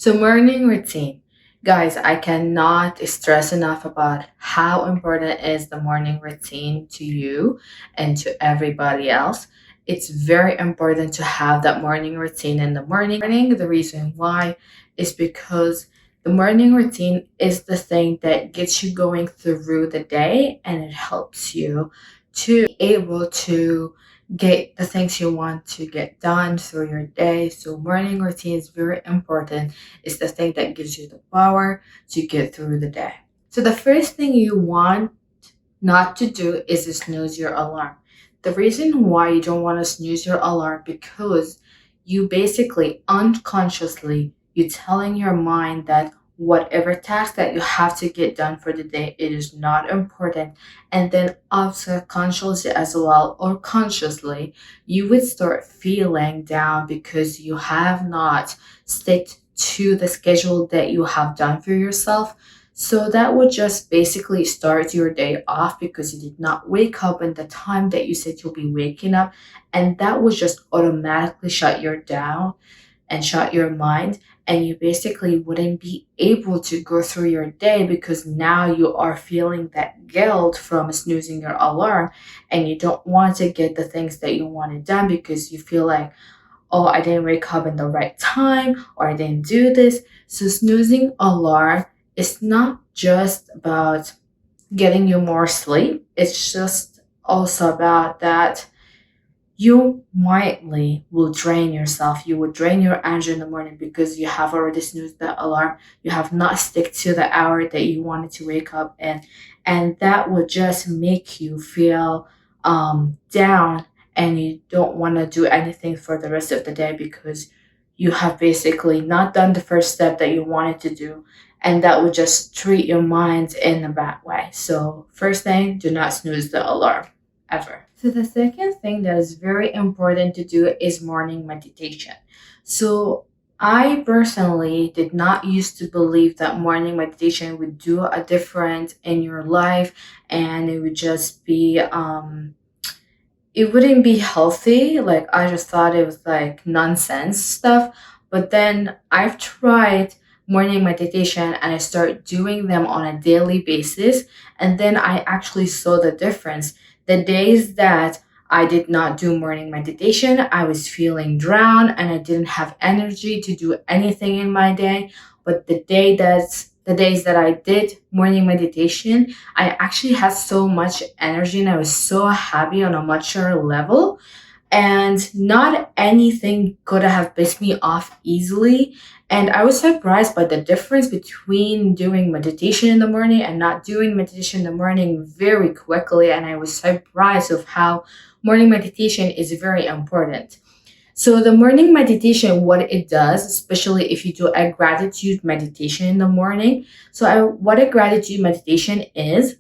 So, morning routine. Guys, I cannot stress enough about how important is the morning routine to you and to everybody else. It's very important to have that morning routine in the morning. The reason why is because the morning routine is the thing that gets you going through the day, and it helps you to be able to get the things you want to get done through your day. So morning routine is very important. It's the thing that gives you the power to get through the day. So the first thing you want not to do is to snooze your alarm. The reason why you don't want to snooze your alarm, because you basically unconsciously you're telling your mind that whatever task that you have to get done for the day, it is not important. And then subconsciously as well, or consciously, you would start feeling down because you have not stick to the schedule that you have done for yourself. So that would just basically start your day off because you did not wake up in the time that you said you'll be waking up. And that would just automatically shut you down and shut your mind. And you basically wouldn't be able to go through your day because now you are feeling that guilt from snoozing your alarm, and you don't want to get the things that you wanted done because you feel like, oh, I didn't wake up in the right time, or I didn't do this. So snoozing alarm is not just about getting you more sleep. It's just also about that you mightly will drain yourself. You will drain your energy in the morning because you have already snoozed the alarm. You have not stick to the hour that you wanted to wake up in. And that would just make you feel down, and you don't want to do anything for the rest of the day because you have basically not done the first step that you wanted to do. And that would just treat your mind in a bad way. So first thing, do not snooze the alarm ever. So the second thing that is very important to do is morning meditation. So I personally did not used to believe that morning meditation would do a difference in your life, and it would just be it wouldn't be healthy. Like, I just thought it was like nonsense stuff. But then I've tried morning meditation and I start doing them on a daily basis, and then I actually saw the difference. The days that I did not do morning meditation, I was feeling drowned and I didn't have energy to do anything in my day. But the days that I did morning meditation, I actually had so much energy and I was so happy on a mature level. And not anything could have pissed me off easily. And I was surprised by the difference between doing meditation in the morning and not doing meditation in the morning very quickly. And I was surprised of how morning meditation is very important. So the morning meditation, what it does, especially if you do a gratitude meditation in the morning. What a gratitude meditation is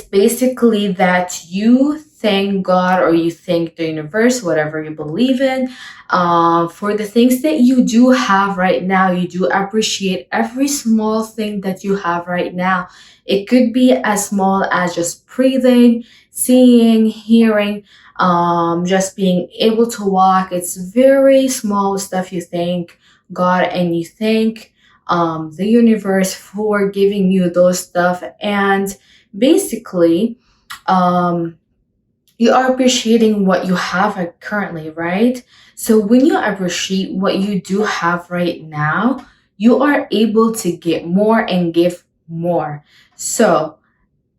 basically that you thank God, or you thank the universe, whatever you believe in, for the things that you do have right now. You do appreciate every small thing that you have right now. It could be as small as just breathing, seeing, hearing, just being able to walk. It's very small stuff. You thank God and you thank the universe for giving you those stuff. And basically, you are appreciating what you have currently, right? So when you appreciate what you do have right now, you are able to get more and give more. So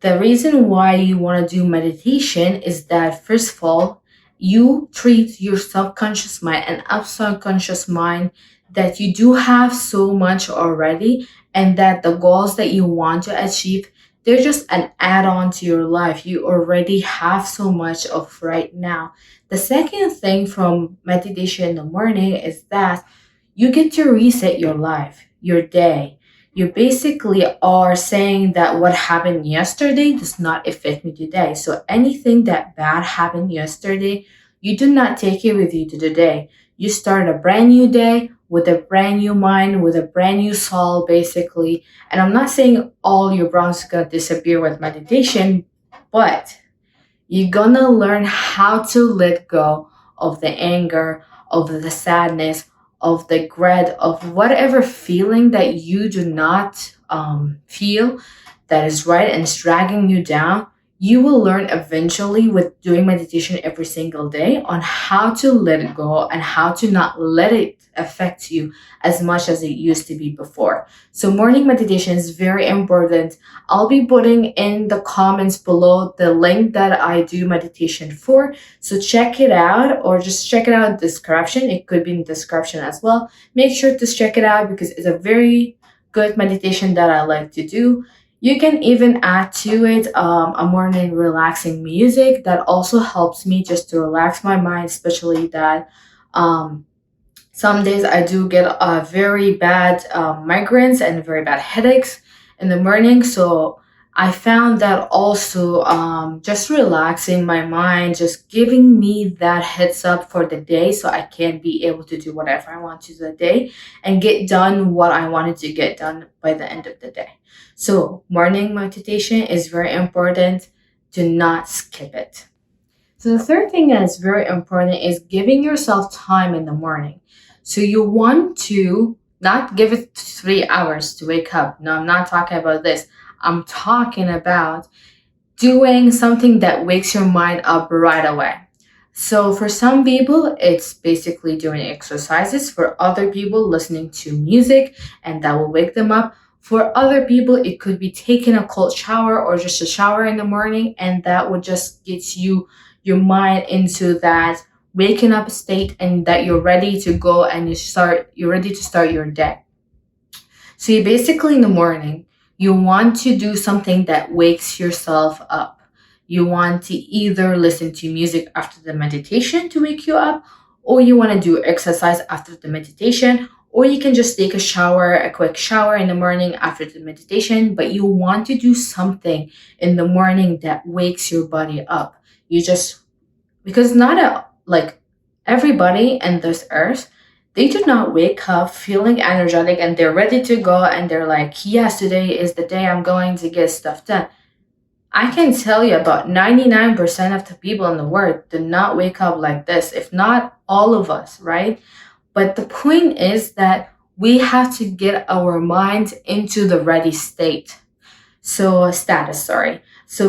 the reason why you want to do meditation is that, first of all, you treat your subconscious mind and subconscious mind that you do have so much already, and that the goals that you want to achieve, they're just an add-on to your life. You already have so much of right now. The second thing from meditation in the morning is that you get to reset your life, your day. You basically are saying that what happened yesterday does not affect me today. So anything that bad happened yesterday, you do not take it with you to today. You start a brand new day with a brand new mind, with a brand new soul, basically. And I'm not saying all your problems are going to disappear with meditation, but you're going to learn how to let go of the anger, of the sadness, of the dread, of whatever feeling that you do not feel that is right and is dragging you down. You will learn eventually with doing meditation every single day on how to let it go and how to not let it affect you as much as it used to be before. So morning meditation is very important. I'll be putting in the comments below the link that I do meditation for. So check it out, or just check it out in the description. It could be in the description as well. Make sure to check it out because it's a very good meditation that I like to do. You can even add to it a morning relaxing music that also helps me just to relax my mind, especially that some days I do get very bad migraines and very bad headaches in the morning. So I found that also just relaxing my mind, just giving me that heads up for the day so I can be able to do whatever I want to do the day and get done what I wanted to get done by the end of the day. So morning meditation is very important. Do not skip it. So the third thing that is very important is giving yourself time in the morning. So you want to not give it 3 hours to wake up. No, I'm not talking about this. I'm talking about doing something that wakes your mind up right away. So for some people, it's basically doing exercises. For other people, listening to music, and that will wake them up. For other people, it could be taking a cold shower or just a shower in the morning, and that would just get your mind into that waking up state and that you're ready to go and you're ready to start your day. So you basically in the morning, you want to do something that wakes yourself up. You want to either listen to music after the meditation to wake you up, or you want to do exercise after the meditation, or you can just take a quick shower in the morning after the meditation, but you want to do something in the morning that wakes your body up. Because like everybody in this earth, they do not wake up feeling energetic and they're ready to go and they're like, yes, today is the day I'm going to get stuff done. I can tell you about 99% of the people in the world do not wake up like this, if not all of us, right? But the point is that we have to get our minds into the ready state. So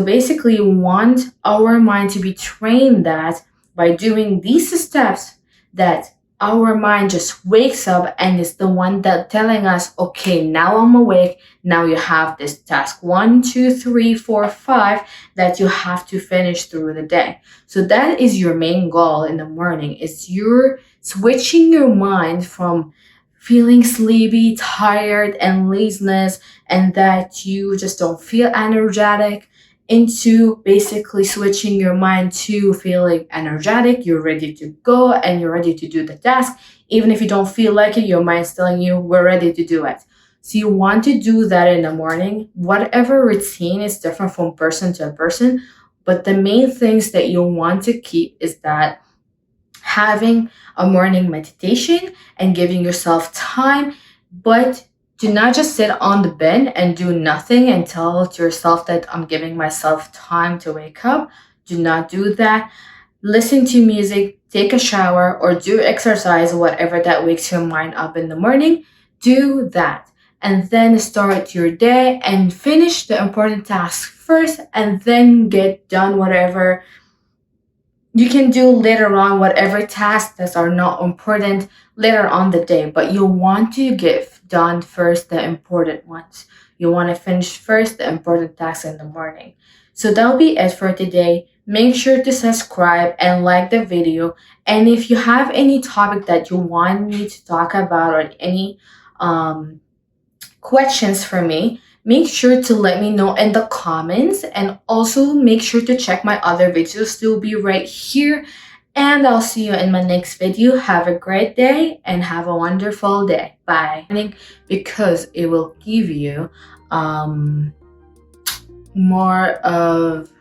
basically we want our mind to be trained that by doing these steps that our mind just wakes up and is the one that telling us, okay, now I'm awake. Now you have this task 1, 2, 3, 4, 5 that you have to finish through the day. So that is your main goal in the morning. It's you're switching your mind from feeling sleepy, tired, and laziness, and that you just don't feel energetic, into basically switching your mind to feeling energetic, you're ready to go and you're ready to do the task. Even if you don't feel like it, your mind's telling you we're ready to do it. So you want to do that in the morning. Whatever routine is different from person to person, but the main things that you want to keep is that having a morning meditation and giving yourself time, but do not just sit on the bed and do nothing and tell to yourself that I'm giving myself time to wake up. Do not do that. Listen to music, take a shower, or do exercise, whatever that wakes your mind up in the morning. Do that. And then start your day and finish the important tasks first, and then get done whatever you can do later on, whatever tasks that are not important later on the day, but you want to get done first the important ones. You want to finish first the important tasks in the morning. So that'll be it for today. Make sure to subscribe and like the video. And if you have any topic that you want me to talk about or any questions for me, make sure to let me know in the comments, and also make sure to check my other videos. They'll be right here, and I'll see you in my next video. Have a great day and have a wonderful day. Bye. Because it will give you more of